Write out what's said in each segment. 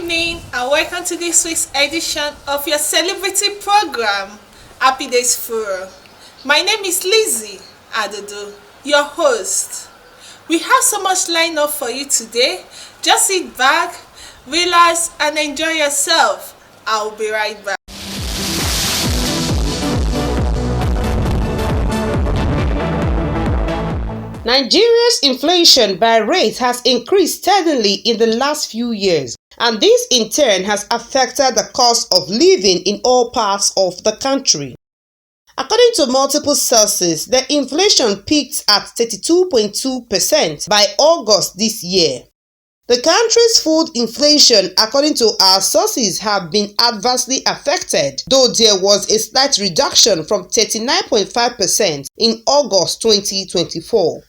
evening and welcome to this week's edition of your celebrity program, Happy Days Furrow. My name is Lizzie Adodo, your host. We have so much lined up for you today. Just sit back, relax and enjoy yourself. I'll be right back. Nigeria's inflation by rate has increased steadily in the last few years, and this in turn has affected the cost of living in all parts of the country. According to multiple sources, the inflation peaked at 32.2% by August this year. The country's food inflation, according to our sources, have been adversely affected, though there was a slight reduction from 39.5% in August 2024.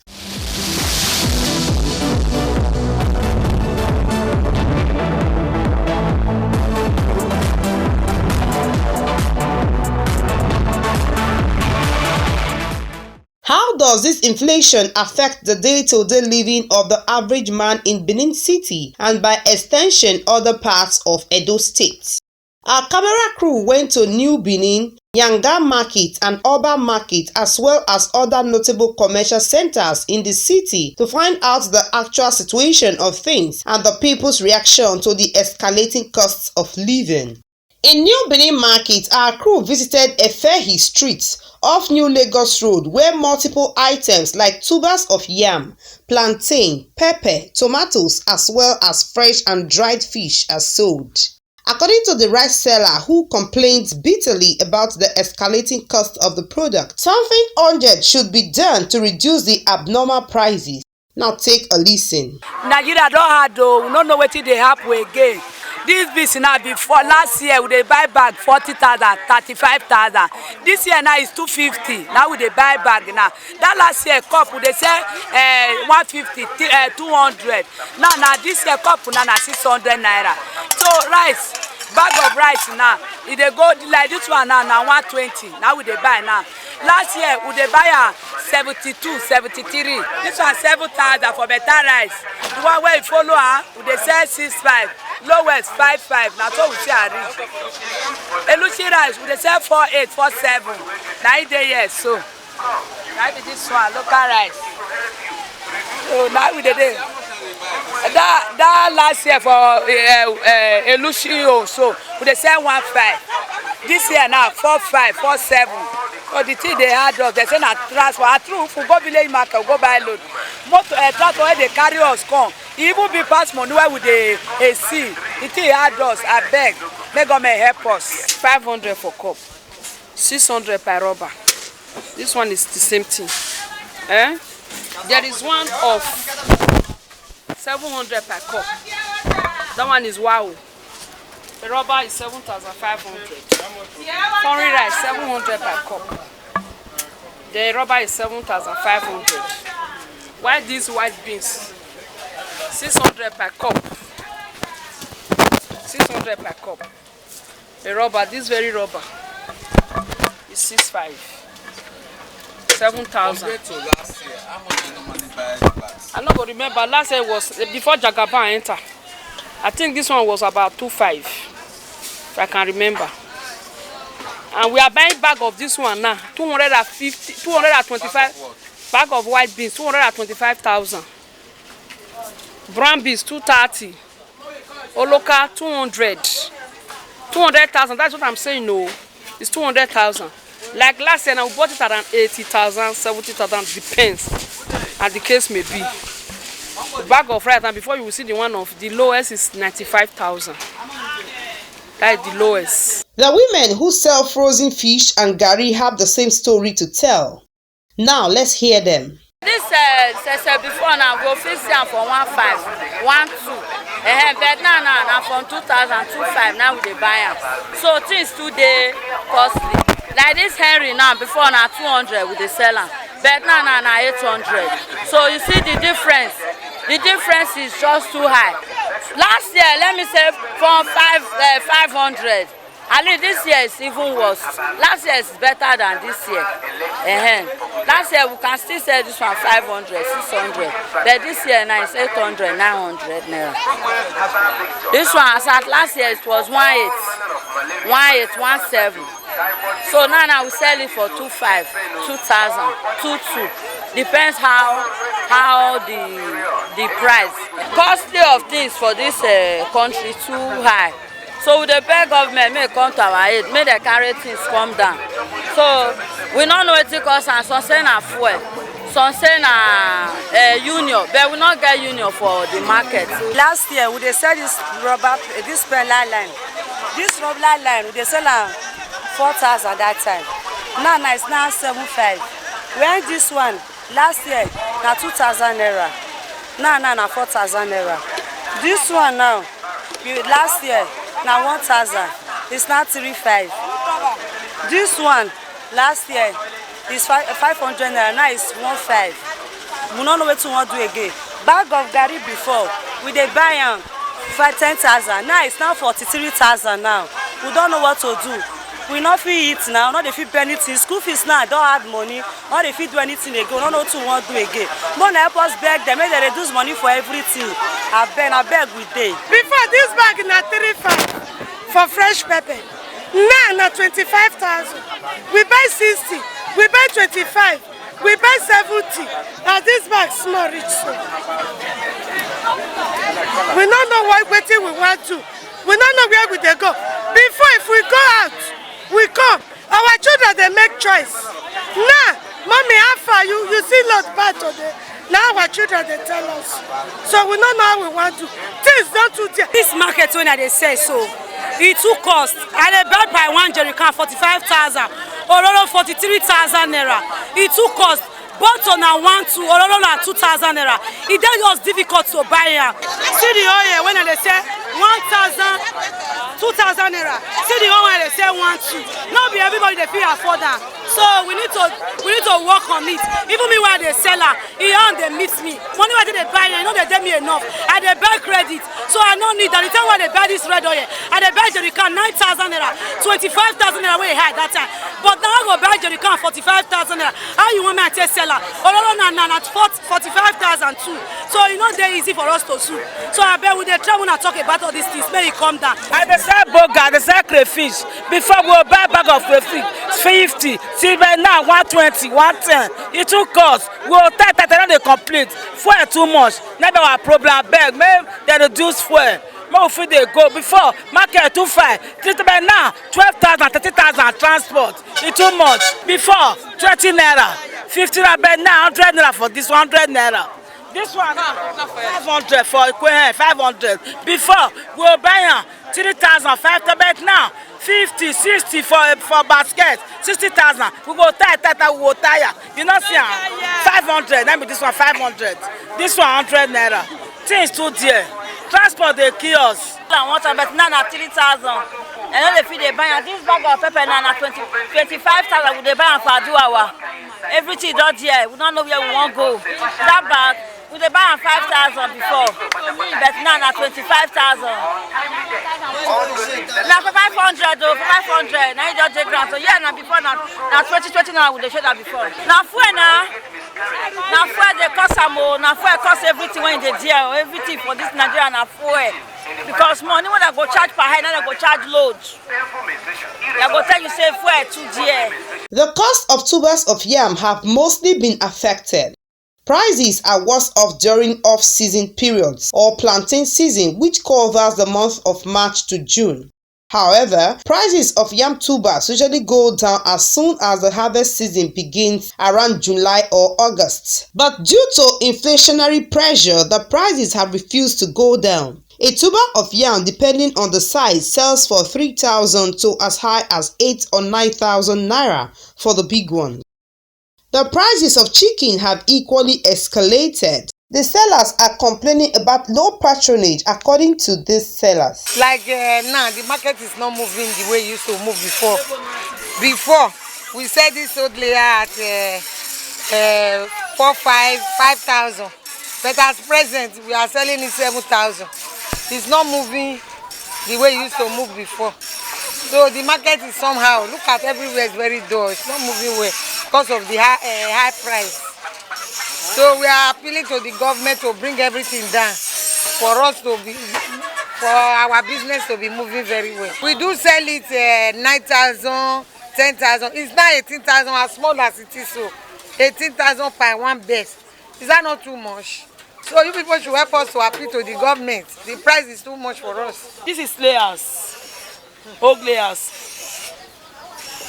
How does this inflation affect the day-to-day living of the average man in Benin City and by extension other parts of Edo State? Our camera crew went to New Benin, Yanga Market and Oba Market as well as other notable commercial centers in the city to find out the actual situation of things and the people's reaction to the escalating costs of living. In New Benin Market, our crew visited Efehi Street off New Lagos Road where multiple items like tubers of yam, plantain, pepper, tomatoes as well as fresh and dried fish are sold. According to the rice seller who complained bitterly about the escalating cost of the product, something urgent should be done to reduce the abnormal prices. Now take a listen. Nigeria don't have though, we don't know what they happen again. This business now before last year we dey buy bag 40,000, 35,000. This year now is 250. Now we dey buy bag now. That last year cup we dey sell 150, 200. Now this year cup now 600 naira. So rice, bag of rice now, it dey go like this one now 120. Now we dey buy now. Last year we dey buy 72, 73. This one 7,000 for better rice. The one where you follow we dey sell 65. Lowest 55. Now so we see a reach. Elusi rice we dey sell 48, 47. Now it dey here so. Now be this one local rice. So now we dey. That last year for Elusi also we dey sell 15. This year now 45, 47. So the thing they had us, they say na transfer. True, if we go village market, we go buy load. Most transport where they carry us come. Even be pass money where we dey see. The thing had us, I beg. May government help us. 500 for cup, 600 per rubber. This one is the same thing. There is one of 700 per cup. That one is wow. The rubber is 7,500. Foreign rice 700 per cup. The rubber is 7,500. Why these white beans? 600 per cup. 600 per cup. The rubber, this very rubber, is 6,500. 7,000. Compared to last year, how much you normally buy bags? I don't remember. Last year was before Jagaban enter. I think this one was about 2,500, if I can remember. And we are buying bag of this one now, 250, 225. Bag of white beans, 225,000. Brown beans, 230. Oloka, 200. 200,000. That's what I'm saying. No, it's 200,000. Like last year, now we bought it around 80,000, 70,000, depends, as the case may be. The bag of rice, and before you will see the one of the lowest is 95,000. That is the lowest. The women who sell frozen fish and gari have the same story to tell. Now let's hear them. This before now go fix them for 1,500, 1,200. But now from 2,000, 2,500 now we dey buy them. So things today costly. Like this Henry now before now 200 we dey sell them. But now 800. So you see the difference. The difference is just too high. Last year, let me say from 500. At least this year is even worse. Last year is better than this year. Last year we can still sell this one 500, 600. But this year now it's 800, 900 naira. This one as at last year it was 18, 17. So now we sell it for 25, 2,000, 22. Depends how the price. Costly of things for this country too high. So we dey beg government make come to our aid, make the carry things come down. So we don't know wetin cause am. Some say na fuel, some say na union, but we not get union for the market. Last year we dey sell this rubber, this penla line. This rubber line we dey sell am 4,000 that time. Now it's now 7,500. When this one last year na 2,000 naira. Now na 4,000 naira. This one now last year na 1,000. It's now 3,500. This one last year is 500 naira. Now it's 1,500. We don't know what to want to do again. Bag of garri before we dey buy am for 10,000. Now it's now 43,000 now. We don't know what to do. We not fit eat now, not dey fit pay anything. School fees now don't have money, not dey fit do anything again. We don't know what to want to do again. But help us beg them, make they reduce money for everything. I beg we dey. Before this bag na 3,500 for fresh pepper. Now na 25,000. We buy 60, we buy 25, we buy 70. Now this bag small rich so. We don't know wetin we want to. We don't know where we dey go. Before if we go out, we come. Our children they make choice. Now, mommy, how far you see lot bad today? Now our children they tell us. So we don't know how we want to. Things don't do there. This market when they say so, it too cost. And they buy by one jerrycan 45,000, or 43,000 naira. It too cost. Bottle na 1, 2, or 2,000 naira. It then was difficult to buy am. See the oil when they say 1,000, 2,000 naira. See the one when they say 1, 2. Not be everybody they fit afford that. So we need to work on it. Even me when they sell am, they meet me. Money when they buy, you know they get me enough. And they buy credit. So I don't need that. The time when they buy this red oil, and they buy jerrycan 9,000 naira, 25,000 naira way high that time. But now I go buy jerrycan 45,000 naira. How you want me to sell am? Or na 45,000 too. So you know they easy for us to sue. So I bet we dey try when I talk about all these things, may it come down. I dey sell burger, I dey sell crayfish. Before we buy bag of crayfish 50, silver now 120, 110. It too cost. We will tell that they complete. Fuel too much. Never our problem. Beg, make they reduce fuel. More food they go before market 2,500. Just by now 12,000, 30,000 transport. It too much. Before 20 naira, 50 naira. But now 100 naira for this 100 naira. This one 500 for 500. Before we will buy 3,000, 5,000. But now 50, 60 for basket. 60,000. We go tire, we go tire. You know see 500. Let me this one 500. This one 100 naira. Things too dear. Transport they kill us. I want to bet now na 3,000. And then they feed they buy this bag of pepper now na 25,000. They buy am for 2 hours. Everything done here. We don't know where we want go. That bag we dey buy am 5,000 before, but now na 25,000. Na for 500 though, for 500. Now you just take ground. So yeah, now before na 20 now we dey show that before. Now fuel na fuel dey cost am o. Na fuel cost everything when they there. Everything for this Nigeria na fuel. Because money when I go charge per head, now they go charge load. They go tell you say fuel too dear. The cost of tubers of yam have mostly been affected. Prices are worse off during off-season periods or planting season, which covers the month of March to June. However, prices of yam tubers usually go down as soon as the harvest season begins around July or August. But due to inflationary pressure, the prices have refused to go down. A tuber of yam, depending on the size, sells for 3,000 to as high as 8,000 or 9,000 naira for the big ones. The prices of chicken have equally escalated. The sellers are complaining about low patronage according to these sellers. Like now, the market is not moving the way it used to move before. Before, we said this old layer at 5,000. But at present, we are selling it 7,000. It's not moving the way it used to move before. So the market is somehow, look at everywhere, it's very dull. It's not moving well because of the high price. So we are appealing to the government to bring everything down for us to be, for our business to be moving very well. We do sell it 9,000, 10,000. It's not 18,000 as small as it is. So 18,000 per one best. Is that not too much? So you people should help us to appeal to the government. The price is too much for us. This is layers, old layers.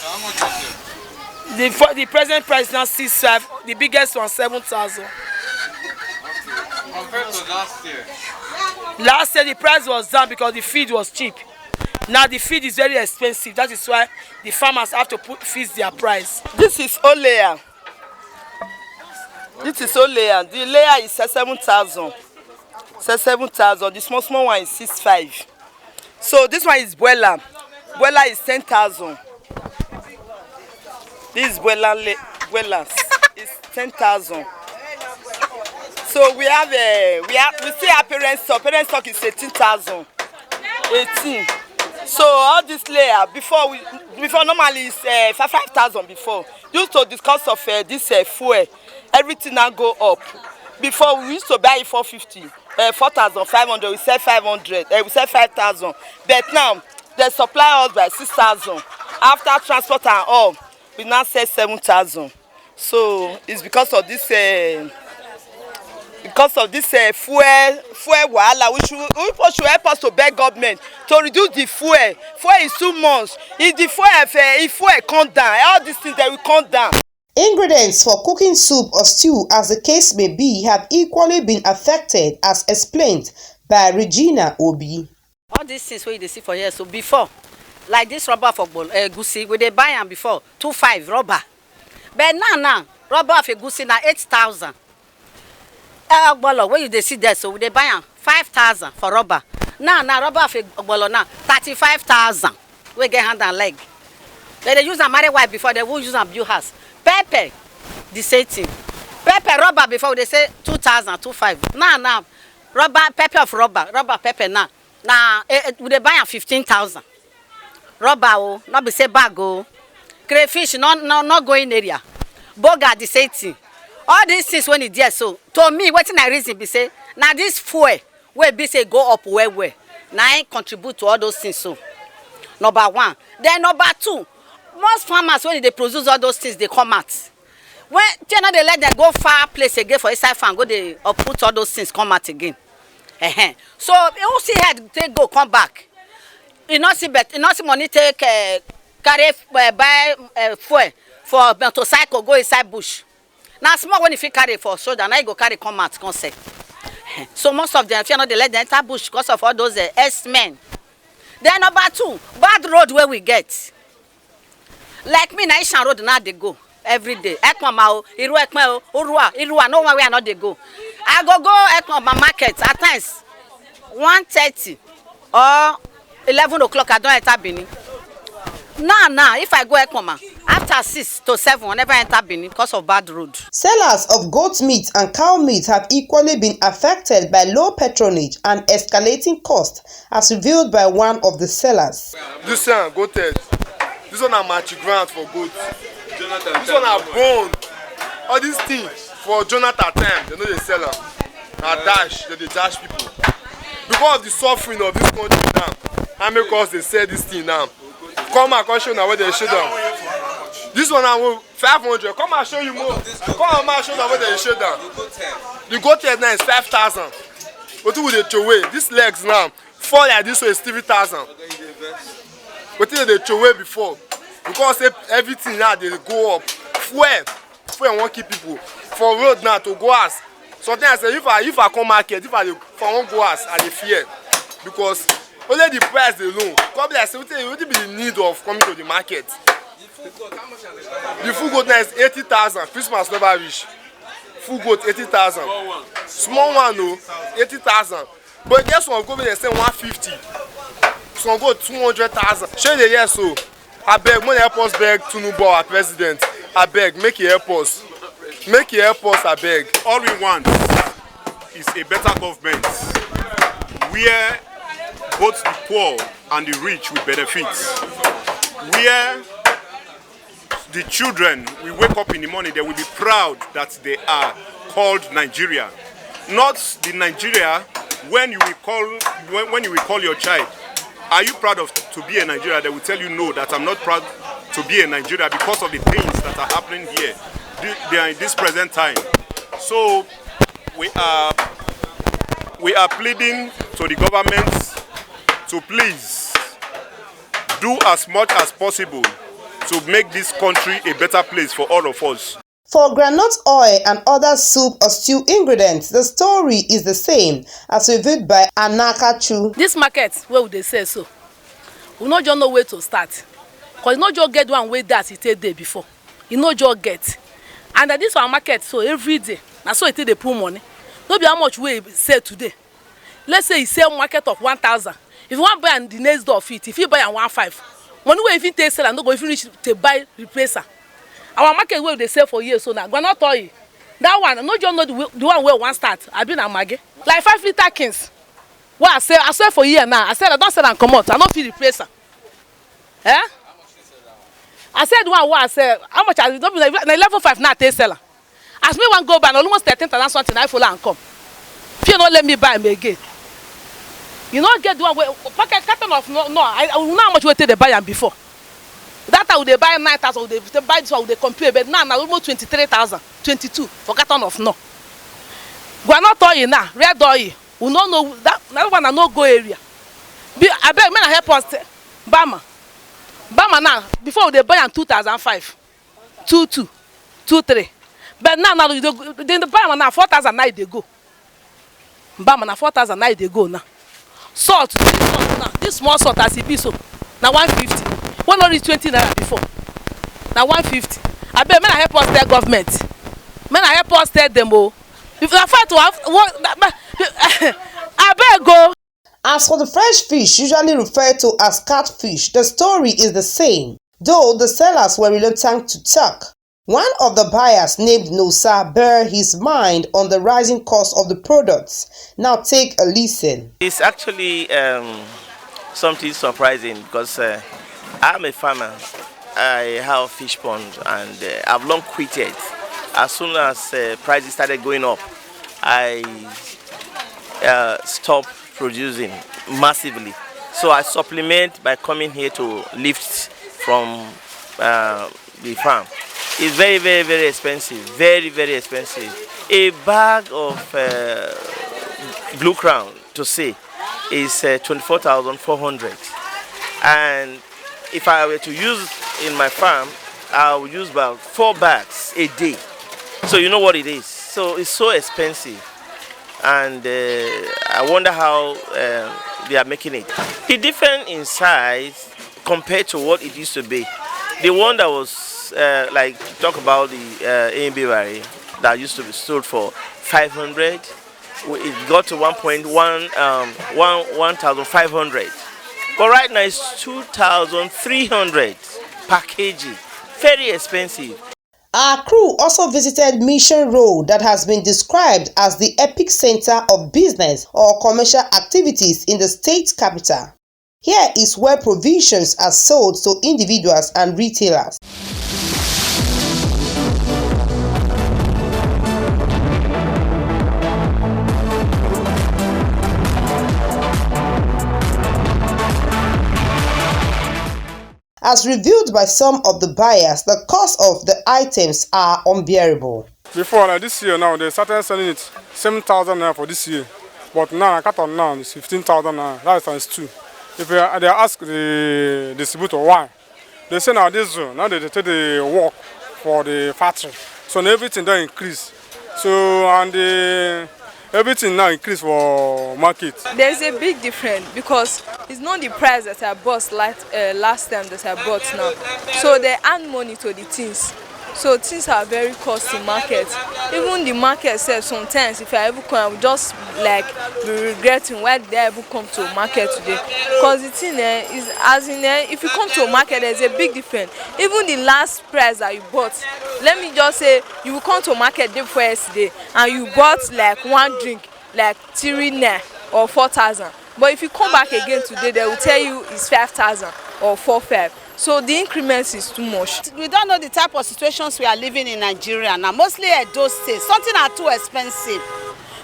How much is it? The present price now 6,500. The biggest one 7,000. Compared to last year. Last year the price was down because the feed was cheap. Now the feed is very expensive. That is why the farmers have to fix their price. This is old layer. This is old layer. The layer is 7,000. 7,000. The small one is 6,500. So this one is boiler. Boiler is 10,000. This boilers is 10,000. So we still have parent stock. Parent stock is 18,000. 18. So all this layer before normally is 5,000 before. Due to the cost of this fuel, everything now go up. Before we used to buy it 450, 4,500. We sell 500. We sell 5,000. But now they supply us by 6,000. After transport and all, we now sell 7,000. So it's because of this fuel wahala. We should help us to beg government to reduce the fuel. Fuel is too much. If the fuel come down, all these things they will come down. Ingredients for cooking soup or stew, as the case may be, have equally been affected, as explained by Regina Obi. All these things wey you dey see for here, so before, like this rubber for egusi, we dey buy am before 2,500 rubber. But now rubber of egusi na 8,000. Ogbolo wey you dey see there, so we dey buy am 5,000 for rubber. Now rubber of ogbolo now 35,000. We get hand and leg. They dey use am marry wife before, they will use am build house. Pepper, the same thing. Pepper rubber before they say 2,000, 2,500. Now rubber pepper of rubber pepper now we dey buy am 15,000. Rubber oh, not be say bag oh. Crayfish not going area. Burger the same thing. All these things when it there, so to me wetin I reason be say now this fuel wey be say go up well. Now I contribute to all those things. So number one. Then number two, most farmers when they produce all those things they come out. When they let them go far place again for inside farm, go they put all those things come out again. So you see head take go come back. You not see money take carry buy fuel for motorcycle go inside bush. Now small when if you carry for shoulder, now you go carry come out concept. So most of them, if you know they let them enter bush because of all those S-men. Then number two, bad road where we get. Like me, Naishan road now they go every day. Ekmama, Iru Ekme, Urua, no one where not they go. I go Ekmama market at times 1:30 or 11 o'clock. I don't enter Benin. Now, if I go Ekmama after 6 to 7, I never enter Benin because of bad road. Sellers of goat meat and cow meat have equally been affected by low patronage and escalating costs, as revealed by one of the sellers. This one, goated. This one are match ground for goats. This one are bone. All these things for Jonathan time, they know they sell them. Now dash, they dash people. Because of the suffering of this country now, and because they sell this thing now. Come and show now where they show them. This one are 500. Come and show you more. Come and show them where they show them. The goat head now is 5,000. But who will they throw away? These legs now fall like this way is 3,000. But they throw away before. Because everything now they go up. Fuel won't keep people. For road now to go as. Sometimes if I come market, if I won't go as, I fear. Because only the price alone. Probably I say what will be the need of coming to the market. The full goat now is 80,000. Christmas never reach. Full goat 80,000. Small one no 80,000. But guess what? Go they say 150. Some go 200,000. Show the year so. I beg, money help us beg Tinubu our president. I beg, make it help us. Make it help us, I beg. All we want is a better government where both the poor and the rich will benefit. where the children will wake up in the morning, they will be proud that they are called Nigeria. Not the Nigeria when you will call your child, are you proud of to be a Nigeria? They will tell you no, that I'm not proud to be a Nigeria because of the things that are happening here. They are in this present time. So we are pleading to the government to please do as much as possible to make this country a better place for all of us. For groundnut oil and other soup or stew ingredients, the story is the same as reviewed by Anakachu. This market, where would they say so? We not just know where to start. Because not just get one way that it day before. You not just get. And this one market, so every day, now so it they put money. No be how much we sell today. Let's say you sell market of 1,000. If you want to buy the next door of it, if you buy at 1,500, money where if you take sell and not go if you reach to buy replacer. Our market where they sell for years so now. Groundnut oil. That one, not just know the one where one start. I've been a maggie. Like 5 liter cans. What I sell for year now. I said I don't sell and come out. I don't feel replacer. Eh? I said one what I said. How much I don't be like 11.5 now take seller. As me one go buy almost 13,000 something I follow and come. If you don't let me buy me again. You don't get the one where packet carton of no. I know how much we take the buy and before. That time they buy 9,000, they buy this one, they compare, but now almost 23,000, 22 for carton of no. Groundnut oil now, red oil. We don't know that one I no go area. I beg me to help us. Bama now before they buy in 2005, 22, 23. But now they buy now 4,000 now they go. Bama now 4,000 now they go now. Salt now. This small salt as it be so. Now 150. One only 20 naira before. Now 150. I beg, men help us tell government. Men help us tell them all. If I fight to have I beg go. As for the fresh fish, usually referred to as catfish, the story is the same, though the sellers were reluctant to talk. One of the buyers, named Nosa, bare his mind on the rising cost of the products. Now take a listen. It's actually something surprising because I'm a farmer. I have a fish pond and I've long quitted. As soon as prices started going up, I stopped producing massively. So I supplement by coming here to lift from the farm. It's very, very, very expensive. Very, very expensive. A bag of Blue Crown to say is 24,400. And if I were to use in my farm, I would use about 4 bags a day. So you know what it is. So it's so expensive. And I wonder how they are making it. The difference in size compared to what it used to be. The one that was like talk about the A&B Barry that used to be sold for 500, it got to 1,500. But right now it's 2,300 per kg. Very expensive. Our crew also visited Mission Road that has been described as the epic center of business or commercial activities in the state capital. Here is where provisions are sold to individuals and retailers. As reviewed by some of the buyers, the cost of the items are unbearable. Before this year now, they started selling it 7,000 naira for this year. But now, I cut on now, it's 15,000 naira. That is times 2. If they ask the distributor why, they say now this now they take the work for the factory. So everything that increase. So and everything now increase for market. There's a big difference because it's not the price that I bought last time that I bought now. So they add money to the things. So things are very costly in market. Even the market self sometimes if I ever come, I will just like be regretting why did I ever come to a market today. Because the thing is as in if you come to a market there's a big difference. Even the last price that you bought, let me just say you will come to a market day before yesterday and you bought like one drink like 3 naira or 4,000. But if you come back again today, they will tell you it's 5,000 or 4,500. So the increment is too much. We don't know the type of situations we are living in Nigeria now, mostly at those states. Something are too expensive.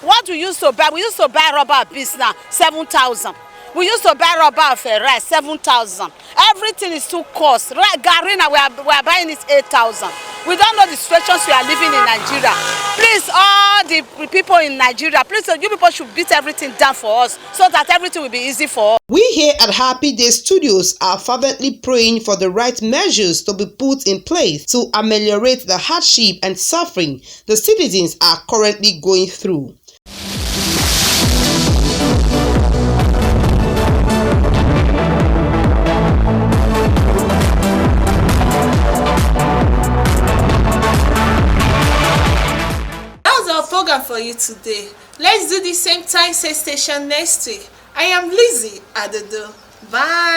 What we used to buy rubber beads now, 7,000. We used to buy rubber of rice, 7,000. Everything is too cost. Garina, we are buying it 8,000. We don't know the situations we are living in Nigeria. Please, all the people in Nigeria, please, you people should beat everything down for us so that everything will be easy for us. We here at Happy Day Studios are fervently praying for the right measures to be put in place to ameliorate the hardship and suffering the citizens are currently going through. Program for you today. Let's do the same time, same station next week. I am Lizzie Adodo. Bye.